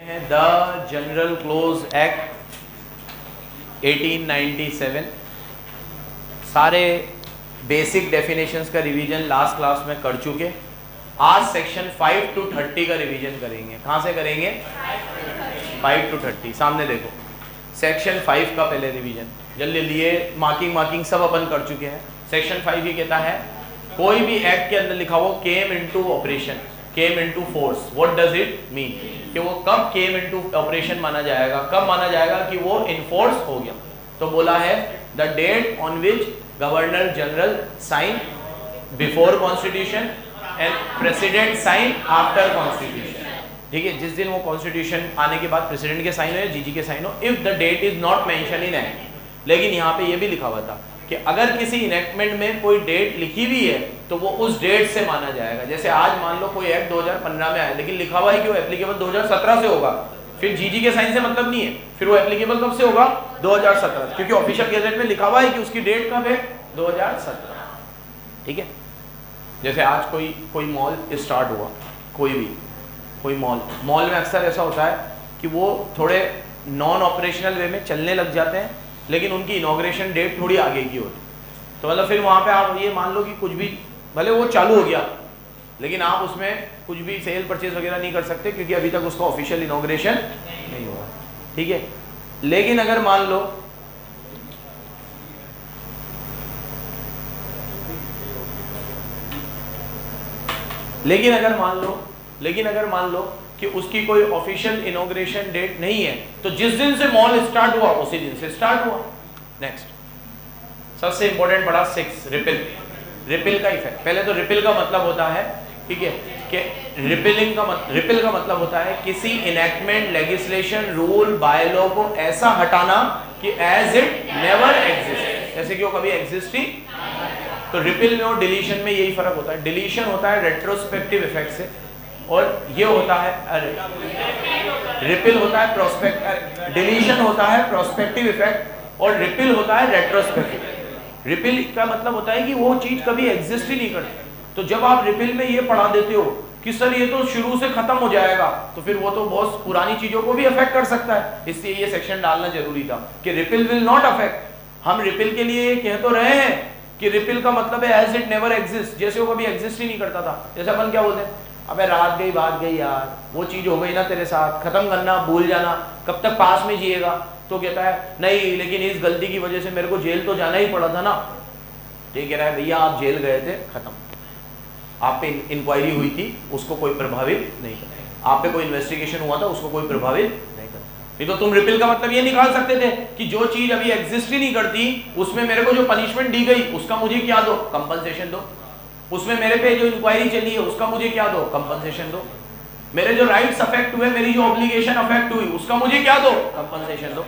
The general close act 1897। सारे basic definitions का revision last class में कर चुके। आज सेक्शन 5 to 30 का रिवीजन करेंगे। कहाँ से करेंगे? 5 to 30। सामने देखो, सेक्शन 5 का पहले रिवीजन जल्दी लिए, मार्किंग सब अपन कर चुके हैं। सेक्शन 5 ये कहता है कोई भी एक्ट के अंदर लिखा हो came into operation, came into force, what does it mean, कि वो कब केम इनटू ऑपरेशन माना जाएगा, कब माना जाएगा कि वो इनफोर्स हो गया। तो बोला है the date on which governor general sign before constitution and president sign after constitution. ठीक है, जिस दिन वो कॉन्स्टिट्यूशन आने के बाद प्रेसिडेंट के साइन हो या जीजी के साइन हो, if the date is not mention in act. लेकिन यहाँ पे ये भी लिखा हुआ था कि अगर किसी इनेक्टमेंट में कोई डेट लिखी हुई है तो वो उस डेट से माना जाएगा। जैसे आज मान लो कोई एक्ट 2015 में आया, लेकिन लिखा हुआ है कि वो एप्लीकेबल 2017 से होगा, फिर जीजी के साइन से मतलब नहीं है, फिर वो एप्लीकेबल कब से होगा? 2017, क्योंकि ऑफिशियल गैजेट में लिखा हुआ है कि उसकी डेट कब है? 2017। ठीक है, जैसे आज कोई मॉल स्टार्ट हुआ, कोई मॉल में अक्सर ऐसा होता है कि वो थोड़े नॉन ऑपरेशनल वे में चलने लग जाते हैं, लेकिन उनकी इनॉग्रेशन डेट थोड़ी आगे की होती है। तो मतलब फिर वहाँ पे आप ये मान लो कि कुछ भी, भले वो चालू हो गया, लेकिन आप उसमें कुछ भी सेल परचेज वगैरह नहीं कर सकते, क्योंकि अभी तक उसका ऑफिशियल इनॉग्रेशन नहीं हुआ। ठीक है, लेकिन अगर मान लो कि उसकी कोई ऑफिशियल इनॉग्रेशन डेट नहीं है, तो जिस दिन से मॉल स्टार्ट हुआ उसी दिन से स्टार्ट हुआ। नेक्स्ट, सबसे इंपॉर्टेंट पढ़ा 6, रिपिल का इफेक्ट। पहले तो रिपिल का मतलब होता है, ठीक है, कि रिपिल का मतलब होता है किसी इनेक्टमेंट, लेजिस्लेशन, रूल, बायलॉ को ऐसा हटाना कि एज इट नेवर एग्जिस्ट, जैसे कि वो कभी एग्जिस्ट ही। तो रिपिल में और डिलीशन में यही फर्क होता है। डिलीशन होता है रेट्रोस्पेक्टिव इफेक्ट से, और ये होता है रिपिल होता है प्रोस्पेक्ट, डिलीशन होता है प्रोस्पेक्टिव इफेक्ट और रिपिल होता है रेट्रोस्पेक्टिव। रिपिल का मतलब होता है कि वो चीज कभी एग्जिस्ट ही नहीं करती। तो जब आप रिपिल में ये पढ़ा देते हो कि सर ये तो शुरू से खत्म हो जाएगा, तो फिर वो तो बहुत पुरानी चीजों को भी अफेक्ट कर सकता है। इसलिए ये सेक्शन डालना जरूरी था कि रिपिल विल नॉट अफेक्ट। हम रिपिल के लिए कह तो रहे हैं कि रिपिल का मतलब है एज इट नेवर एग्जिस्ट, जैसे वो कभी एग्जिस्ट ही नहीं करता था। जैसे अपन क्या बोलते हैं, अबे रात गई बात गई यार, वो चीज हो गई ना तेरे साथ, खत्म करना, भूल जाना, कब तक पास में जिएगा। तो कहता है नहीं, लेकिन इस गलती की वजह से मेरे को जेल तो जाना ही पड़ा था ना। ठीक कह रहा है भैया आप जेल गए थे, खत्म, आप पे इंक्वायरी हुई थी, उसको कोई प्रभावित नहीं करता। आप पे कोई इन्वेस्टिगेशन हुआ था, उसको कोई प्रभावित नहीं करता। नहीं तो तुम रिपिल का मतलब ये निकाल सकते थे कि जो चीज अभी एग्जिस्ट ही नहीं करती, उसमें मेरे को जो पनिशमेंट दी गई उसका मुझे क्या दो? कंपनसेशन दो। उसमें मेरे पे जो इंक्वायरी चली है उसका मुझे क्या दो? कंपनसेशन दो। मेरे जो राइट्स अफेक्ट हुए, मेरी जो ऑब्लिगेशन अफेक्ट हुई, उसका मुझे क्या दो? कंपनसेशन दो।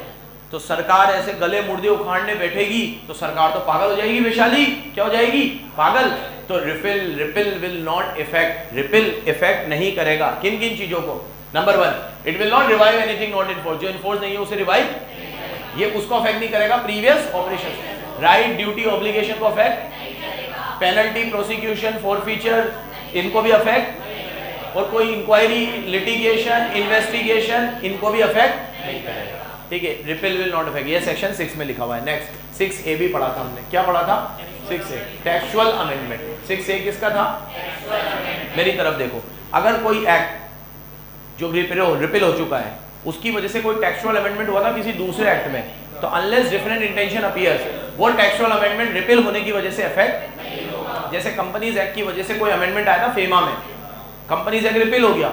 तो सरकार ऐसे गले मुर्दे उखाड़ने बैठेगी तो सरकार तो पागल हो जाएगी, वैशाली क्या हो जाएगी? पागल। तो ripple will not effect, ripple effect नहीं करेगा किन किन चीजों को? Number 1, it will not revive anything not enforce, जो इनफोर्स नहीं है उसे रिवाइव, ये उसको अफेक्ट नहीं करेगा। Previous operation, right, duty, obligation को अफेक्ट, पेनल्टी, प्रोसिक्यूशन, फॉरफीचर, इनको भी अफेक्ट, और कोई इंक्वायरी, लिटिगेशन, इन्वेस्टिगेशन, इनको भी अफेक्ट नहीं करेगा। ठीक है, रिपिल विल नॉट अफेक्ट, ये सेक्शन 6 में लिखा हुआ है। नेक्स्ट 6A भी पढ़ा था हमने। क्या पढ़ा था? 6A textual amendment. 6A किसका था? मेरी तरफ देखो, अगर कोई एक्ट जो रिपिल हो चुका है उसकी वजह से कोई टेक्सुअल अमेंडमेंट हुआ था किसी दूसरे एक्ट में, तो अनलेस डिफरेंट इंटेंशन अपीयर्स, वो टेक्सुअल अमेंडमेंट रिपिल होने की वजह से अफेक्ट नहीं होगा। जैसे कंपनीज एक्ट की वजह से कोई अमेंडमेंट आया था फेमा में, कंपनीज एक्ट रिपिल हो गया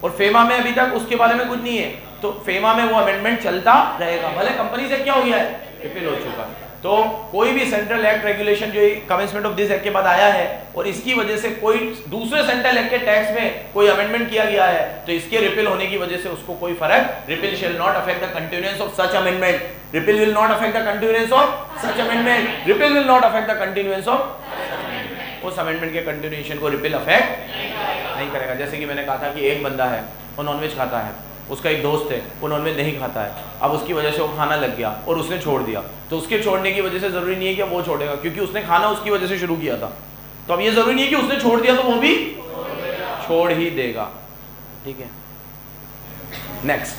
और फेमा में अभी तक उसके बारे में कुछ नहीं है, तो फेमा में वो अमेंडमेंट चलता रहेगा, भले कंपनीज एक्ट क्या हो गया है? रिपिल हो चुका है। तो कोई भी सेंट्रल एक्ट रेगुलेशन जो कमेंसमेंट ऑफ दिस एक्ट के बाद आया है और इसकी वजह से कोई दूसरे सेंट्रल एक्ट के टैक्स में कोई अमेंडमेंट किया गया है, तो इसके रिपिल होने की वजह से उसको कोई फर्क, ripple shall not affect the continuance of such amendment, ripple will not affect the continuance of such amendment, ripple will not affect the continuance of उस अमेंडमेंट के कंटिन्यूएशन को रिपिल अफेक्ट नहीं करेगा। जैसे कि मैंने कहा था कि एक बंदा है वो नॉनवेज खाता है, उसका एक दोस्त है वो नॉनवेज नहीं खाता है, अब उसकी वजह से वो खाना लग गया और उसने छोड़ दिया, तो उसके छोड़ने की वजह से जरूरी नहीं है कि वो छोड़ेगा, क्योंकि उसने खाना उसकी वजह से शुरू किया था। तो अब ये जरूरी नहीं है कि उसने छोड़ दिया तो वो भी छोड़ ही देगा। ठीक है, नेक्स्ट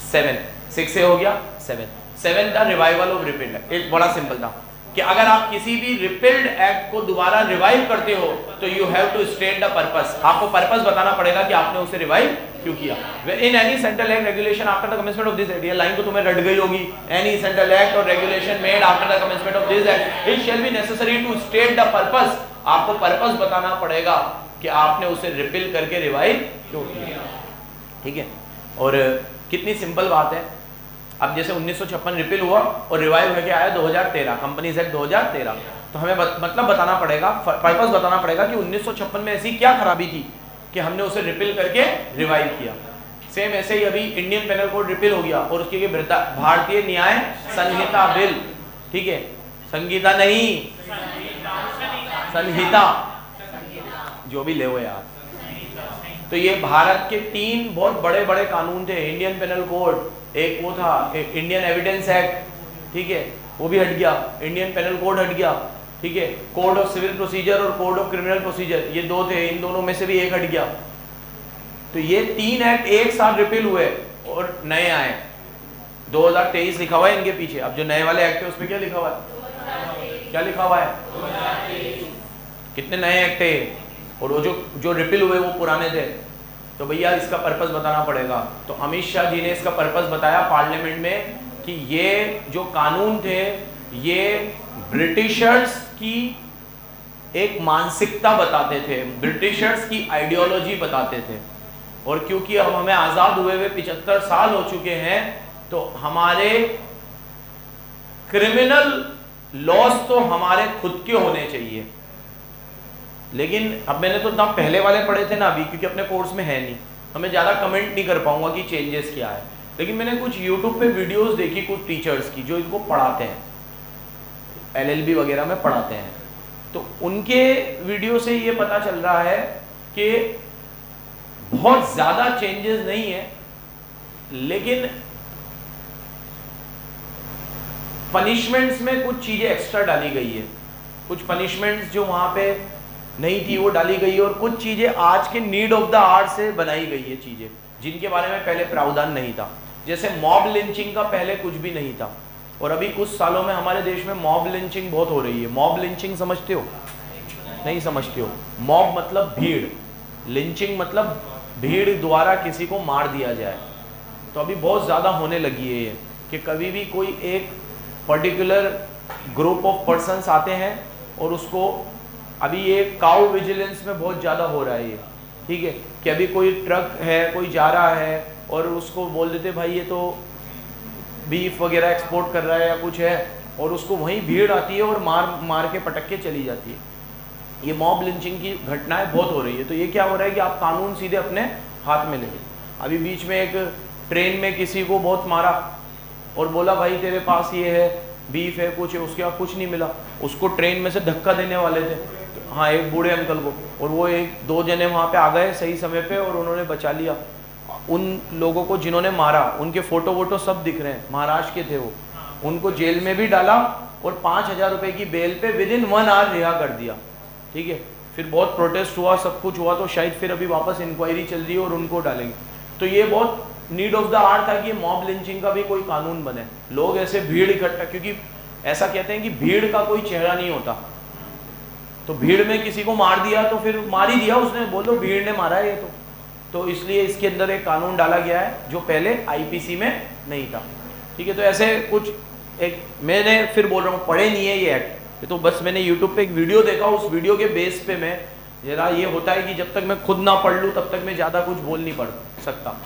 7, 6 हो गया 7 the revival of repealed act. एक बड़ा सिंपल था कि अगर आप किसी भी रिपील्ड एक्ट को दोबारा रिवाइव करते हो तो you have to state the purpose. आपको पर्पस बताना पड़ेगा कि आपने उसे रिवाइव क्यों किया। In any central act regulation after the commencement of this act, ये लाइन तो तुम्हें रट गई होगी। एनी सेंट्रल एक्ट और regulation made after the commencement of this act it shall be necessary to state the purpose. आपको purpose बताना पड़ेगा कि आपने उसे रिपील करके रिवाइव क्यों किया। ठीक है, और कितनी सिंपल बात है। अब जैसे 1956 रिपील हुआ और रिवाइव होके आया 2013 कंपनीज एक्ट 2013, तो हमें मतलब बताना पड़ेगा, पर्पस बताना पड़ेगा कि 1956 में ऐसी क्या खराबी थी कि हमने उसे रिपील करके रिवाइव किया। सेम ऐसे ही अभी इंडियन पेनल कोड रिपील हो गया और उसकी भारतीय न्याय संहिता बिल, ठीक है, संहिता नहीं संहिता, जो भी ले हो यार। तो ये भारत के 3 बहुत बड़े बड़े कानून थे, इंडियन पेनल कोड, एक वो था इंडियन एविडेंस एक्ट, ठीक है, वो भी हट गया, इंडियन पेनल कोड हट गया, ठीक है, कोड ऑफ सिविल प्रोसीजर और कोड ऑफ क्रिमिनल प्रोसीजर, ये 2 थे, इन दोनों में से भी एक हट गया। तो ये 3 एक्ट एक साथ रिपील हुए और नए आए। 2023 लिखा हुआ है इनके पीछे। अब जो नए वाले एक्ट है उसमें क्या लिखा हुआ है, क्या लिखा हुआ है, कितने नए एक्ट है, और वो जो रिपील हुए वो पुराने थे। तो भैया इसका पर्पस बताना पड़ेगा। तो अमित शाह जी ने इसका पर्पस बताया पार्लियामेंट में कि ये जो कानून थे ये ब्रिटिशर्स की एक मानसिकता बताते थे, ब्रिटिशर्स की आइडियोलॉजी बताते थे। और क्योंकि अब हमें आजाद हुए हुए 75 साल हो चुके हैं, तो हमारे क्रिमिनल लॉज तो हमारे खुद के होने चाहिए। लेकिन अब मैंने तो ना पहले वाले पढ़े थे ना अभी, क्योंकि अपने कोर्स में है नहीं, हमें ज़्यादा कमेंट नहीं कर पाऊंगा कि चेंजेस क्या है। लेकिन मैंने कुछ यूट्यूब पे वीडियोस देखी कुछ टीचर्स की जो इनको पढ़ाते हैं, LLB वगैरह में पढ़ाते हैं, तो उनके वीडियो से ये पता चल रहा है कि बहुत ज़्यादा चेंजेस नहीं है, लेकिन पनिशमेंट्स में कुछ चीज़ें एक्स्ट्रा डाली गई है, कुछ पनिशमेंट्स जो वहाँ पे नहीं थी वो डाली गई है, और कुछ चीज़ें आज के नीड ऑफ द आवर से बनाई गई है, चीज़ें जिनके बारे में पहले प्रावधान नहीं था। जैसे मॉब लिंचिंग का पहले कुछ भी नहीं था, और अभी कुछ सालों में हमारे देश में मॉब लिंचिंग बहुत हो रही है। मॉब लिंचिंग समझते हो? नहीं समझते हो? मॉब मतलब भीड़, लिंचिंग मतलब भीड़ द्वारा किसी को मार दिया जाए। तो अभी बहुत ज़्यादा होने लगी है ये, कि कभी भी कोई एक पर्टिकुलर ग्रुप ऑफ पर्सन्स आते हैं और उसको, अभी ये काउ विजिलेंस में बहुत ज़्यादा हो रहा है ये, ठीक है, कि अभी कोई ट्रक है, कोई जा रहा है और उसको बोल देते भाई ये तो बीफ वगैरह एक्सपोर्ट कर रहा है या कुछ है, और उसको वहीं भीड़ आती है और मार के पटक के चली जाती है। ये मॉब लिंचिंग की घटनाएं बहुत हो रही है। तो ये क्या हो रहा है कि आप कानून सीधे अपने हाथ में ले। अभी बीच में एक ट्रेन में किसी को बहुत मारा और बोला भाई तेरे पास ये है, बीफ है, कुछ है, उसके बाद कुछ नहीं मिला, उसको ट्रेन में से धक्का देने वाले थे, तो हाँ, एक बूढ़े अंकल को, और वो 1-2 जने वहाँ पे आ गए सही समय पे और उन्होंने बचा लिया। उन लोगों को जिन्होंने मारा उनके फ़ोटो वोटो सब दिख रहे हैं, महाराष्ट्र के थे वो, उनको जेल में भी डाला और 5,000 रुपये की बेल पे विदिन 1 आवर रिहा कर दिया, ठीक है। फिर बहुत प्रोटेस्ट हुआ, सब कुछ हुआ, तो शायद फिर अभी वापस इंक्वायरी चल रही है और उनको डालेंगे। तो ये बहुत नीड ऑफ द आवर था कि मॉब लिंचिंग का भी कोई कानून बने। लोग ऐसे भीड़ इकट्ठा, क्योंकि ऐसा कहते हैं कि भीड़ का कोई चेहरा नहीं होता, तो भीड़ में किसी को मार दिया तो फिर मार ही दिया उसने, बोलो भीड़ ने मारा है ये तो इसलिए इसके अंदर एक कानून डाला गया है जो पहले आईपीसी में नहीं था, ठीक है। तो ऐसे कुछ एक, मैंने फिर बोल रहा हूँ, पढ़े नहीं है ये एक्ट, ये तो बस मैंने यूट्यूब पे एक वीडियो देखा, उस वीडियो के बेस पे मैं जरा, ये होता है कि जब तक मैं खुद ना पढ़ लूँ तब तक मैं ज़्यादा कुछ बोल नहीं पढ़ सकता।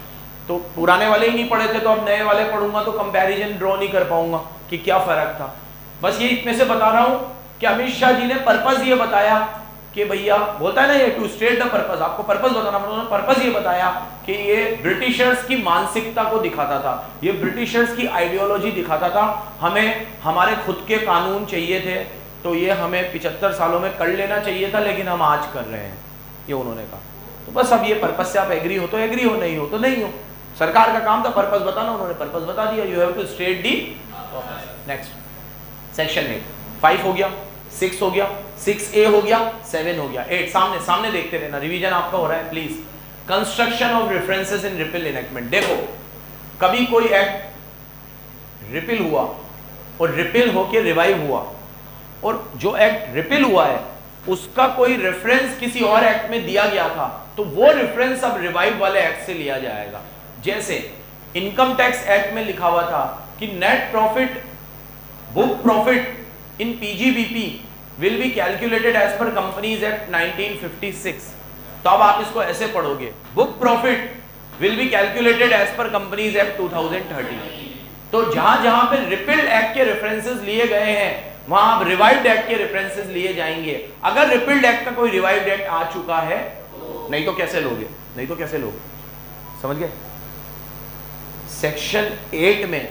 तो पुराने वाले ही नहीं पढ़े थे, तो अब नए वाले पढ़ूंगा तो कंपैरिजन ड्रॉ नहीं कर पाऊंगा कि क्या फ़र्क था। बस ये इतने से बता रहा हूँ कि अमित शाह जी ने पर्पस ये बताया कि भैया, बोलता है ना ये टू स्टेट द पर्पस, आपको पर्पस बताना पड़ता है। पर्पस ये बताया कि ये ब्रिटिशर्स की मानसिकता को दिखाता था, ये ब्रिटिशर्स की आइडियोलॉजी दिखाता था। हमें हमारे खुद के कानून चाहिए थे, तो ये हमें 75 सालों में कर लेना चाहिए था, लेकिन हम आज कर रहे हैं, ये उन्होंने कहा। तो बस अब ये पर्पस से आप एग्री हो तो एग्री हो, नहीं हो तो नहीं हो। सरकार का काम था पर्पस बताना, उन्होंने पर्पस बता दिया, you have to state the purpose. Next section 8, 5 हो गया, 6 हो गया, 6A हो गया, 7 हो गया, 8 सामने सामने देखते रहना, रिवीजन आपका हो रहा है please. Construction of references in repeal enactment. देखो कभी कोई एक्ट रिपील हुआ और रिपील होके रिवाइव हुआ, और जो एक्ट रिपील हुआ है उसका कोई रेफरेंस किसी और एक्ट में दिया गया था, तो वो रेफरेंस अब रिवाइव वाले एक्ट से लिया जाएगा। जैसे इनकम टैक्स एक्ट में लिखा हुआ था कि net profit, book profit in PGBP will be calculated as per companies act 1956। तो अब आप इसको ऐसे पढ़ोगे, book profit will be calculated as per companies act 2013। तो जहां जहां पे रिपील्ड एक्ट के रेफरेंसेस लिए गए हैं वहां अब रिवाइव्ड एक्ट के रेफरेंसेस लिए जाएंगे। अगर रिपील्ड एक्ट का कोई रिवाइव्ड एक्ट आ चुका है, नहीं तो कैसे लोगे, नहीं तो कैसे लोगे, समझ गए? सेक्शन 8 में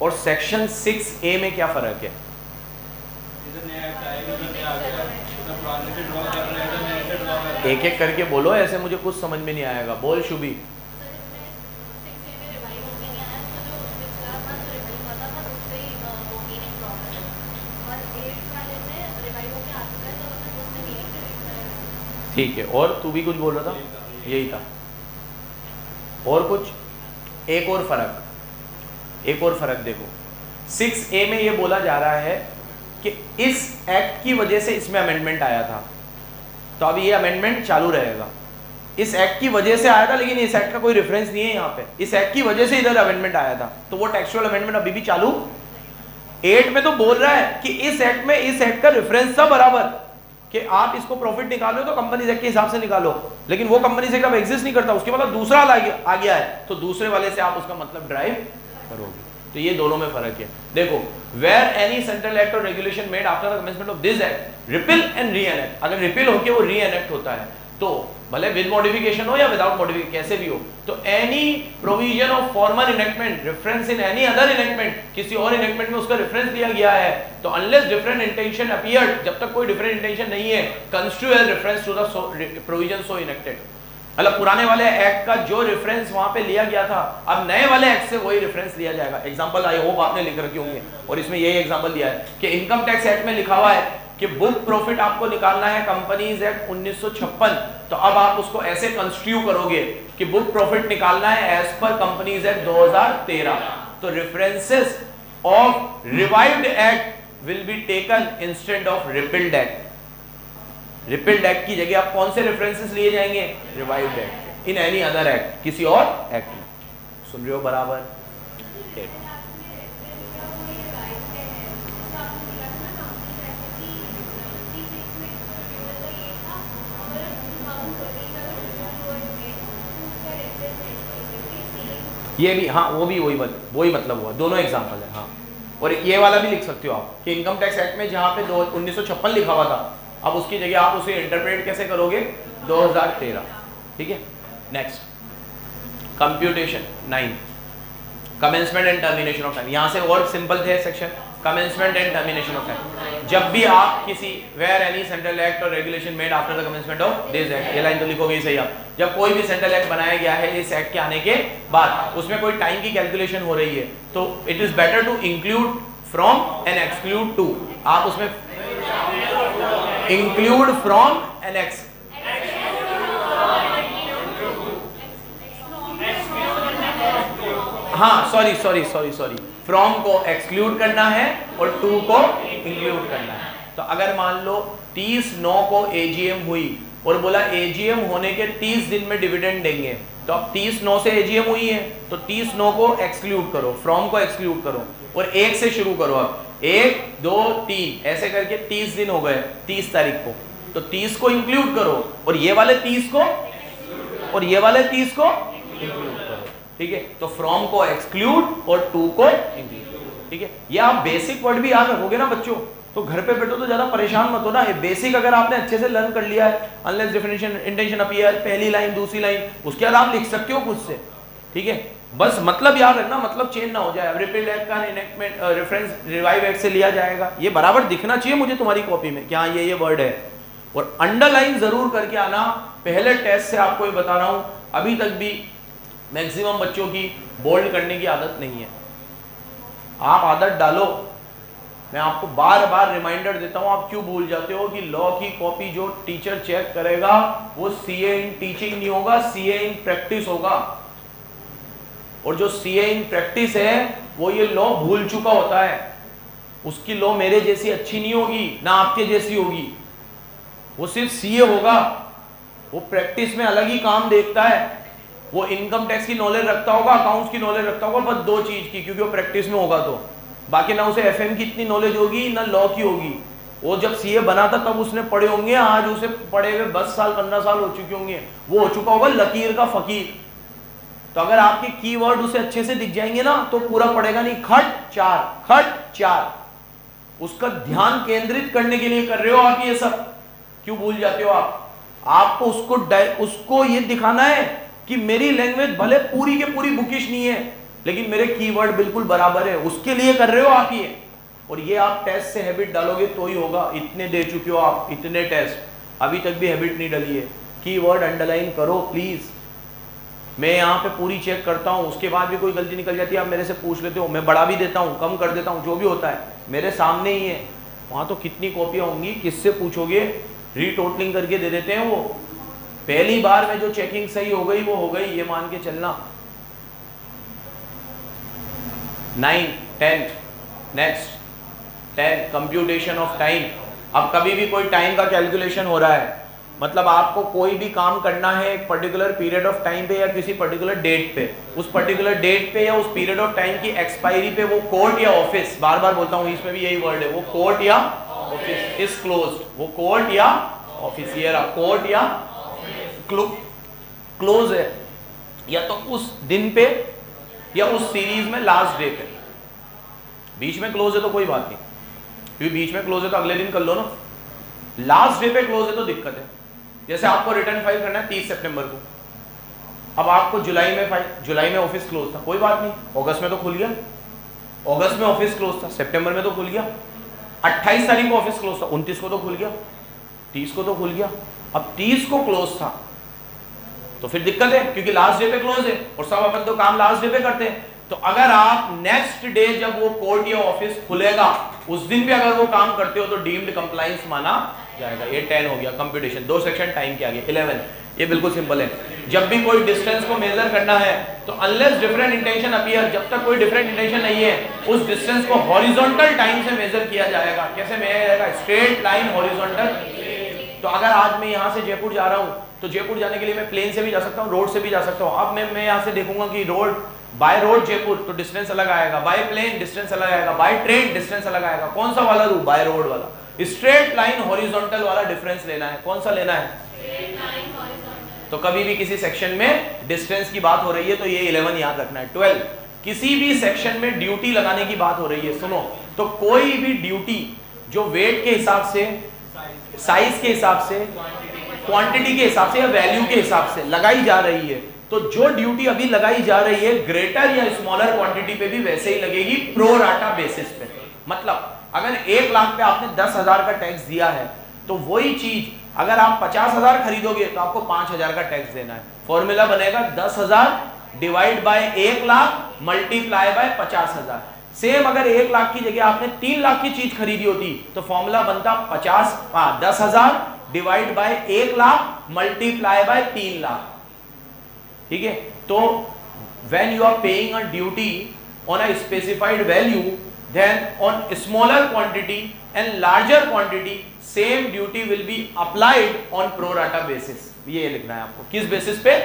और सेक्शन 6A में क्या फर्क है? एक एक करके बोलो, ऐसे मुझे कुछ समझ में नहीं आएगा। बोल शुभी। ठीक है, और तू भी कुछ बोल रहा था? यही था। और कुछ? एक और फर्क देखो, 6A में ये बोला जा रहा है कि इस एक्ट की वजह से इसमें अमेंडमेंट आया था, तो अब ये अमेंडमेंट चालू रहेगा। इस एक्ट की वजह से आया था, लेकिन इस एक्ट का कोई रेफरेंस नहीं है यहाँ पे। इस एक्ट की वजह से इधर अमेंडमेंट आया था, तो वो टेक्सुअल अमेंडमेंट अभी भी चालू। 8 में तो बोल रहा है कि इस एक्ट में इस एक्ट का रेफरेंस था बराबर, कि आप इसको प्रॉफिट निकालो तो कंपनी एक्ट के हिसाब से निकालो, लेकिन वो कंपनी एक्ट अब एग्जिस्ट नहीं करता, उसके मतलब दूसरा आ गया है, तो दूसरे वाले से आप उसका मतलब ड्राइव करोगे। तो ये दोनों में फर्क है। देखो, वेयर एनी सेंट्रल एक्ट और regulation made after the commencement of this act repeal and re enact, अगर रिपील होके वो री एनेक्ट होता है, तो भले विद मॉडिफिकेशन हो या विदाउट मॉडिफिकेशन, कैसे भी हो, तो any provision of former enactment reference in any other enactment, किसी और इनेक्टमेंट में उसका रेफरेंस दिया गया है, तो अनलेस डिफरेंट इंटेंशन अपीयर्ड, जब तक कोई डिफरेंट इंटेंशन नहीं है, construe as reference to the provision so enacted. मतलब पुराने वाले एक्ट का जो रेफरेंस वहां पे लिया गया था, अब नए वाले एक्ट से वही रेफरेंस लिया जाएगा। एग्जांपल आई होप आपने लिख रखे होंगे, और इसमें यही एग्जांपल दिया है कि इनकम टैक्स एक्ट में लिखा हुआ है कि बुक प्रॉफिट आपको निकालना है कंपनीज एक्ट 1956, तो अब आप उसको ऐसे कंस्ट्रू करोगे कि बुक प्रॉफिट निकालना है एज पर कंपनीज एक्ट 2013। तो references of revived act will be taken instead of repealed act. Repealed act की जगह आप कौन से रेफरेंसेस लिए जाएंगे? Revived act in any other act, किसी और एक्ट में। सुन रहे हो बराबर? ये भी, हाँ वो भी वही मतलब हुआ, दोनों एग्जांपल है। हाँ, और ये वाला भी लिख सकते हो आप कि इनकम टैक्स एक्ट में जहाँ पे 1956 लिखा हुआ था, अब उसकी जगह आप उसे इंटरप्रेट कैसे करोगे? 2013। ठीक है, next computation 9, commencement and termination of time. यहाँ से और सिंपल थे section, commencement and termination of time. जब भी आप किसी वेयर एनी सेंट्रल एक्ट और regulation made after the commencement of this act, ये लाइन तो लिखोगे ही सही आप। जब कोई भी सेंट्रल एक्ट बनाया गया है इस एक्ट के आने के बाद, उसमें कोई टाइम की कैलकुलेशन हो रही है, तो it is better to include from and exclude to. आप उसमें इंक्लूड फ्रॉम एंड हाँ सॉरी, फ्रॉम को एक्सक्लूड करना है और टू को इंक्लूड करना है। तो अगर मान लो 30/9 को एजीएम हुई और बोला एजीएम होने के 30 दिन में डिविडेंड देंगे, तो अब 30/9 से एजीएम हुई है, तो 30/9 को एक्सक्लूड करो, फ्रॉम को एक्सक्लूड करो और 1 से शुरू करो। अब 1 2 3 ऐसे करके 30 दिन हो गए 30 तारीख को, तो 30 को इंक्लूड करो और ये वाले 30 को और ये वाले 30 को इंक्लूड करो। ठीक है, तो फ्रॉम को एक्सक्लूड और टू को इंक्लूड। ठीक है, ये आप बेसिक वर्ड भी याद रखोगे ना बच्चों, तो घर पे बैठो तो ज्यादा परेशान मत हो ना। ये बेसिक अगर आपने अच्छे से लर्न कर लिया है, अनलेस डिफरेंशियल इंटेंशन अपीयर, पहली लाइन दूसरी लाइन, उसके बाद आप लिख सकते हो खुद से। ठीक है, बस मतलब याद रखना, मतलब चेंज ना हो जाए। अब रिपील्ड एक्ट का इनेक्टमेंट रेफरेंस रिवाइव एक्ट से लिया जाएगा, ये बराबर दिखना चाहिए मुझे तुम्हारी कॉपी में कि हाँ ये वर्ड है, और अंडरलाइन जरूर करके आना। पहले टेस्ट से आपको ये बता रहा हूं, अभी तक भी मैक्सिमम बच्चों की बोल्ड करने की आदत नहीं है। आप आदत डालो मैं आपको बार बार रिमाइंडर देता हूं, आप क्यों भूल जाते हो कि लॉ की कॉपी जो टीचर चेक करेगा वो सीए इन टीचिंग नहीं होगा, सीए इन प्रैक्टिस होगा। और जो सीए इन प्रैक्टिस है वो ये लॉ भूल चुका होता है, उसकी लॉ मेरे जैसी अच्छी नहीं होगी ना आपके जैसी होगी, वो सिर्फ सीए होगा, वो प्रैक्टिस में अलग ही काम देखता है, वो इनकम टैक्स की नॉलेज रखता होगा, अकाउंट्स की नॉलेज रखता होगा, बस 2 चीज की, क्योंकि वो प्रैक्टिस में होगा। तो बाकी ना उसे एफएम की इतनी नॉलेज होगी ना लॉ की होगी। वो जब सीए बना था तब उसने पढ़े होंगे, आज उसे पढ़े हुए 10 साल 15 साल हो चुके होंगे, वो हो चुका होगा लकीर का फकीर। तो अगर आपके कीवर्ड उसे अच्छे से दिख जाएंगे ना तो पूरा पढ़ेगा नहीं, खट चार, उसका ध्यान केंद्रित करने के लिए कर रहे हो आप ये सब, क्यों भूल जाते हो आप? आपको उसको ये दिखाना है कि मेरी लैंग्वेज भले पूरी के पूरी बुकिश नहीं है लेकिन मेरे कीवर्ड बिल्कुल बराबर है, उसके लिए कर रहे हो आप ये। और ये आप टेस्ट से हैबिट डालोगे तो ही होगा। इतने दे चुके हो आप, इतने टेस्ट, अभी तक भी हैबिट नहीं डली है। कीवर्ड अंडरलाइन करो प्लीज। मैं यहाँ पे पूरी चेक करता हूँ, उसके बाद भी कोई गलती निकल जाती है आप मेरे से पूछ लेते हो, मैं बढ़ा भी देता हूँ, कम कर देता हूँ, जो भी होता है मेरे सामने ही है। वहाँ तो कितनी कॉपियाँ होंगी, किससे पूछोगे, रीटोटलिंग करके दे देते हैं वो। पहली बार में जो चेकिंग सही हो गई वो हो गई, ये मान के चलना। 9, 10 नेक्स्ट 10 कंप्यूटेशन ऑफ टाइम। अब कभी भी कोई टाइम का कैलकुलेशन हो रहा है, मतलब आपको कोई भी काम करना है एक पर्टिकुलर पीरियड ऑफ टाइम पे या किसी पर्टिकुलर डेट पे, उस पर्टिकुलर डेट पे या उस पीरियड ऑफ टाइम की एक्सपायरी पे वो कोर्ट या ऑफिस, बार बार बोलता हूँ इसमें भी यही वर्ड है, वो कोर्ट या ऑफिस इज क्लोज्ड, वो कोर्ट या ऑफिस, ये रहा कोर्ट या क्लोज है, या तो उस दिन पे या उस सीरीज में लास्ट डे पे। बीच में क्लोज है तो कोई बात नहीं, क्योंकि बीच में क्लोज है तो अगले दिन कर लो ना, लास्ट डे पे क्लोज है तो दिक्कत है। जैसे आपको रिटर्न फाइल करना है 30 सितंबर को, अब आपको जुलाई में ऑफिस क्लोज था, कोई बात नहीं, अगस्त में तो खुल गया, अगस्त में ऑफिस क्लोज था, सितंबर में तो खुल गया, 28 तारीख को ऑफिस क्लोज था, 29 को तो खुल गया, 30 को तो खुल गया, अब 30 को क्लोज था तो फिर दिक्कत है, क्योंकि लास्ट डे पे क्लोज है और सब अपन तो काम लास्ट डे पे करते हैं। तो अगर आप नेक्स्ट डे जब वो कोर्ट या ऑफिस खुलेगा उस दिन भी अगर वो काम करते हो तो डीम्ड कंप्लायंस माना जाएगा। ये 10 हो गया कंप्यूटेशन, 2 सेक्शन टाइम के आगे। 11 ये बिल्कुल सिंपल है, जब भी कोई डिस्टेंस को मेजर करना है तो अनलेस डिफरेंट इंटेंशन अपीयर, जब तक कोई डिफरेंट इंटेंशन नहीं है उस डिस्टेंस को हॉरिजॉन्टल टाइम से मेजर किया जाएगा। कैसे मेजर जाएगा? Straight line horizontal. तो अगर आज मैं यहाँ से जयपुर जा रहा हूँ तो जयपुर जाने के लिए मैं प्लेन से भी जा सकता हूँ, रोड से भी जा सकता हूँ। अब मैं यहाँ से देखूंगा कि बाय रोड जयपुर तो डिस्टेंस अलग आएगा, बाय प्लेन डिस्टेंस अलग आएगा, बाय ट्रेन डिस्टेंस अलग आएगा। कौन सा वाला रूट? बाय रोड वाला। स्ट्रेट लाइन हॉरिजॉन्टल वाला डिफरेंस लेना है। कौन सा लेना है? तो कभी भी किसी सेक्शन में डिस्टेंस की बात हो रही है तो ये 11 याद रखना है। 12 किसी भी सेक्शन में ड्यूटी लगाने की बात हो रही है, सुनो, तो कोई भी ड्यूटी जो वेट के हिसाब से, साइज के हिसाब से, क्वांटिटी के हिसाब से या वैल्यू के हिसाब से लगाई जा रही है, तो जो ड्यूटी अभी लगाई जा रही है ग्रेटर या स्मॉलर क्वांटिटी पे भी वैसे ही लगेगी प्रो राटा बेसिस पे। मतलब अगर 1 लाख पे आपने 10,000 का टैक्स दिया है तो वही चीज अगर आप 50,000 खरीदोगे तो आपको 5,000 का टैक्स देना है। फॉर्मूला बनेगा 10,000 divide by 1 lakh multiply by 50,000। Same अगर 1 लाख की जगह आपने 3 लाख की चीज खरीदी होती तो फॉर्मूला बनता 10,000 divide by 1 lakh multiply by 3 lakh. ठीक है, तो when you are paying a duty on a specified value, then on smaller quantity and larger quantity same duty will be applied on pro rata basis। ये लिखना है आपको, किस basis पे?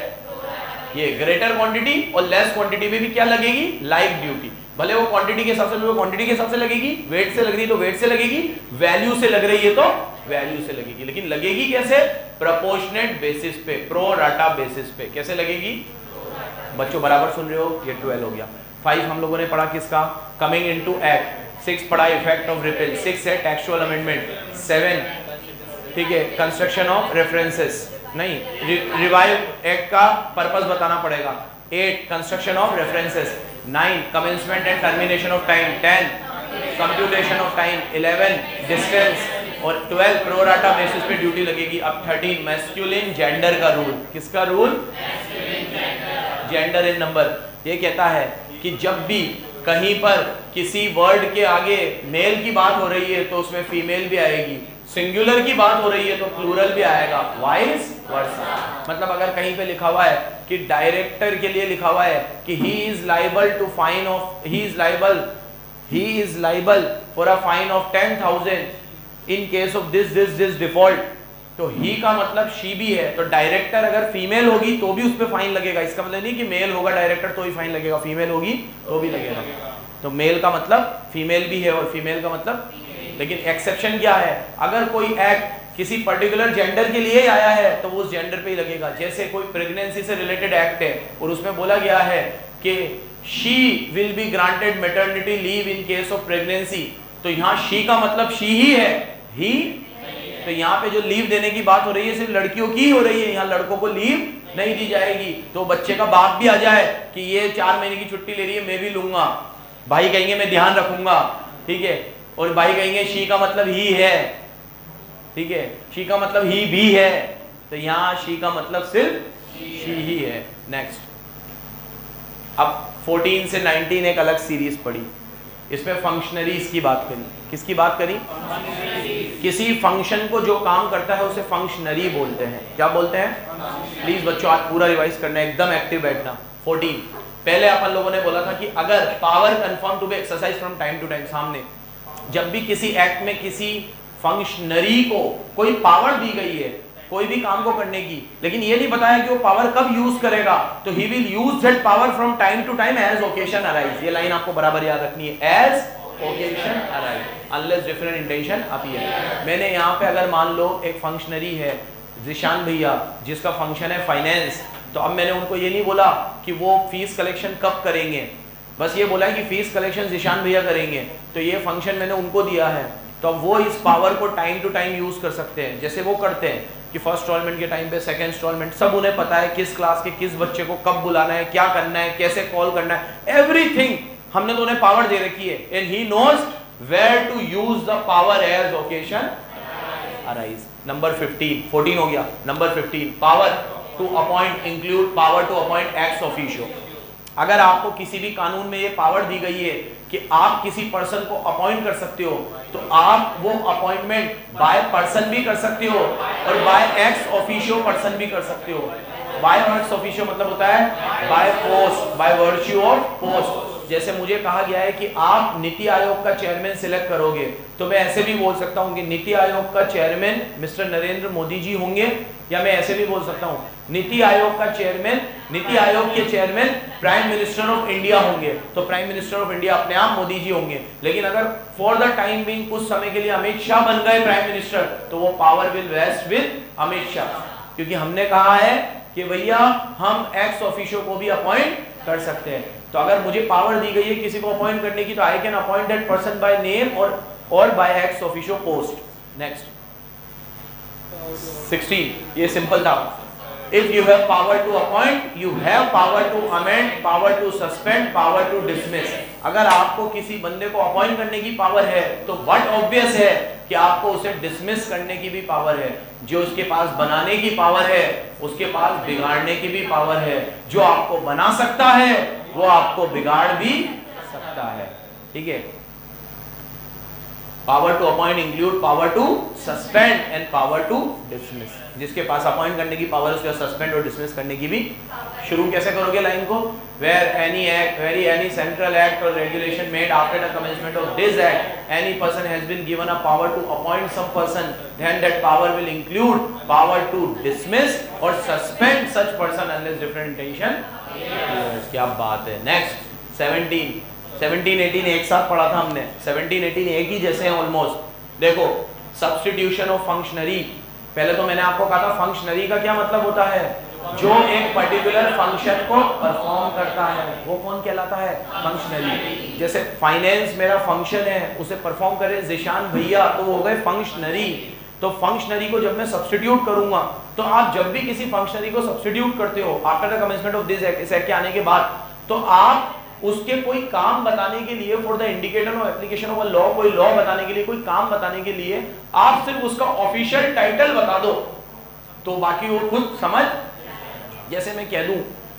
ये ग्रेटर क्वांटिटी और लेस क्वांटिटी में भी क्या लगेगी? Like duty. भले वो क्वांटिटी के हिसाब से, क्वांटिटी के हिसाब से लगेगी, वेट से लग रही है तो वेट से लगेगी, वैल्यू से लग रही है तो वैल्यू से लगेगी, लेकिन लगेगी कैसे? प्रोपोर्शनेट बेसिस पे, प्रो राटा बेसिस पे। कैसे लगेगी? बच्चों बराबर सुन रहे हो? ये 12 हो गया। 5 हम लोगों ने पढ़ा किसका? Coming into act. 6 पढ़ा इफेक्ट ऑफ रिपील। 6 है टेक्सचुअल अमेंडमेंट। 7 ठीक है कंस्ट्रक्शन ऑफ रेफरेंसेस, नहीं रिवाइव एक्ट का पर्पस बताना पड़ेगा। 8 construction of references. 9 commencement and termination of time. 10 computation of time. 11 distance और 12 प्रो राटा बेसिस पे ड्यूटी लगेगी। अब 13 मैस्कुलिन जेंडर का रूल। किसका रूल? Gender in number. ये कहता है कि जब भी कहीं पर किसी वर्ड के आगे मेल की बात हो रही है तो उसमें फीमेल भी आएगी, सिंगुलर की बात हो रही है तो प्लूरल भी आएगा, वाइस वर्सा। मतलब अगर कहीं पे लिखा हुआ है कि डायरेक्टर के लिए लिखा हुआ है कि he is liable to fine of, he is liable for a fine of 10,000 in case of this default, तो ही का मतलब शी भी है, तो डायरेक्टर अगर फीमेल होगी तो भी उस पर फाइन लगेगा। इसका मतलब नहीं कि मेल होगा डायरेक्टर तो ही फाइन लगेगा, फीमेल होगी तो भी लगेगा। तो मेल का मतलब फीमेल भी है और फीमेल का मतलब, लेकिन एक्सेप्शन क्या है, अगर कोई एक्ट किसी पर्टिकुलर जेंडर के लिए आया है तो वो उस जेंडर पे ही लगेगा। जैसे कोई प्रेगनेंसी से रिलेटेड एक्ट है और उसमें बोला गया है कि she will be granted maternity leave in case of pregnancy, तो यहाँ शी का मतलब शी ही है, ही, तो यहाँ पे जो लीव देने की बात हो रही है सिर्फ लड़कियों की हो रही है, यहाँ लड़कों को लीव नहीं दी जाएगी। तो बच्चे का बाप भी आ जाए कि ये 4 महीने की छुट्टी ले रही है, मैं भी लूंगा, भाई कहेंगे मैं ध्यान रखूंगा, ठीक है, और भाई कहेंगे शी का मतलब ही है, ठीक है, शी का मतलब ही भी है, तो यहाँ शी का मतलब सिर्फ शी ही है। नेक्स्ट, अब 14 से 19 एक अलग सीरीज पढ़ी, इसमें फंक्शनरीज की बात करी। किसकी बात करी? किसी फंक्शन को जो काम करता है उसे फंक्शनरी बोलते हैं। क्या बोलते हैं? प्लीज बच्चों आज पूरा रिवाइज करना है, एकदम एक्टिव बैठना। 14 पहले अपन लोगों ने बोला था कि अगर power confirm to be exercise from time to time, सामने जब भी किसी एक्ट में किसी फंक्शनरी को कोई पावर दी गई है कोई भी काम को करने की, लेकिन ये नहीं बताया कि वो पावर कब यूज करेगा, तो he will use that power from time to time as occasion arise. ये लाइन आपको बराबर याद रखनी है, as occasion arise unless different intention appear. मैंने यहाँ पे अगर मान लो एक फंक्शनरी है जिशान भैया जिसका फंक्शन है फाइनेंस, तो अब मैंने उनको ये नहीं बोला कि वो फीस कलेक्शन कब करेंगे, बस ये बोला है कि फीस कलेक्शन जिशान भैया करेंगे, तो ये फंक्शन मैंने उनको दिया है, तो वो इस पावर को टाइम टू टाइम यूज कर सकते हैं। जैसे वो करते हैं कि फर्स्ट इंस्टॉलमेंट के टाइम पे, सेकंड इंस्टॉलमेंट, सब उन्हें पता है किस क्लास के किस बच्चे को कब बुलाना है, क्या करना है, कैसे कॉल करना है, एवरीथिंग हमने तो उन्हें पावर दे रखी है। And he knows where to use the power as occasion arise. Number 15, 14 हो गया। Number 15, power to appoint include power to appoint ex officio. अगर आपको किसी भी कानून में ये पावर दी गई है कि आप किसी पर्सन को अपॉइंट कर सकते हो, तो आप वो अपॉइंटमेंट बाय पर्सन भी कर सकते हो और बाय एक्स ऑफिशियो पर्सन भी कर सकते हो। बाय एक्स ऑफिशियो मतलब होता है by post, by virtue of post. जैसे मुझे कहा गया है कि आप नीति आयोग का चेयरमैन सिलेक्ट करोगे, तो मैं ऐसे भी बोल सकता हूं कि नीति आयोग का चेयरमैन मिस्टर नरेंद्र मोदी जी होंगे, या मैं ऐसे भी बोल सकता हूं नीति आयोग का चेयरमैन, नीति आयोग के chairman prime minister of India होंगे, तो प्राइम मिनिस्टर ऑफ इंडिया अपने आप मोदी जी होंगे। लेकिन अगर फॉर द टाइम बीइंग कुछ समय के लिए अमित शाह बन गए प्राइम मिनिस्टर, तो वो power will rest with Amit Shah, क्योंकि हमने कहा है कि भैया हम एक्स ऑफिशियो को भी अपॉइंट कर सकते हैं। तो अगर मुझे पावर दी गई है किसी को अपॉइंट करने की, तो I can appoint that person by name और by ex officio post. Next 16, ये सिंपल था। If you have power to appoint, you have power to amend, power to suspend, power to dismiss. अगर आपको किसी बंदे को अपॉइंट करने की पावर है, तो व्हाट ऑब्वियस है कि आपको उसे डिसमिस करने की भी पावर है। जो उसके पास बनाने की पावर है, उसके पास बिगाड़ने की भी पावर है। जो आपको बना सकता है, वो आपको बिगाड़ भी सकता है। ठीक है। Power to appoint include power to suspend and power to dismiss. जिसके पास अपॉइंट करने की पावर है, उसके सस्पेंड और डिसमिस करने की भी। शुरू कैसे करोगे लाइन को? Where any act, where any central act और regulation made after the commencement of this act, any person has been given a power to appoint some person, then that power will include power to dismiss और suspend such person unless different intention. क्या बात है। Next 17, 18 एक साथ पढ़ा था हमने। 17, 18 एक ही जैसे हैं ऑलमोस्ट। देखो, सब्स्टिट्यूशन ऑफ फंक्शनरी। पहले तो मैंने आपको कहा था फंक्शनरी का क्या मतलब होता है, जो एक पर्टिकुलर फंक्शन को परफॉर्म करता है, वो कौन कहलाता है? फंक्शनरी। जैसे फाइनेंस मेरा फंक्शन है, उसे परफॉर्म करे जिशान भैया, तो वो हो गए फंक्शनरी। तो फंक्शनरी को जब मैं सब्स्टिट्यूट करूंगा, तो आप जब भी किसी फंक्शनरी को सब्स्टिट्यूट करते हो after the commencement of this act, इस एक्ट के आने के बाद, तो आप उसके कोई काम बताने के लिए, for the indicator of application of a law, कोई लॉ बताने के लिए, कोई काम बताने के लिए आप सिर्फ उसका ऑफिशियल टाइटल बता दो, तो बाकी वो खुद समझ। जैसे मैं कह दूं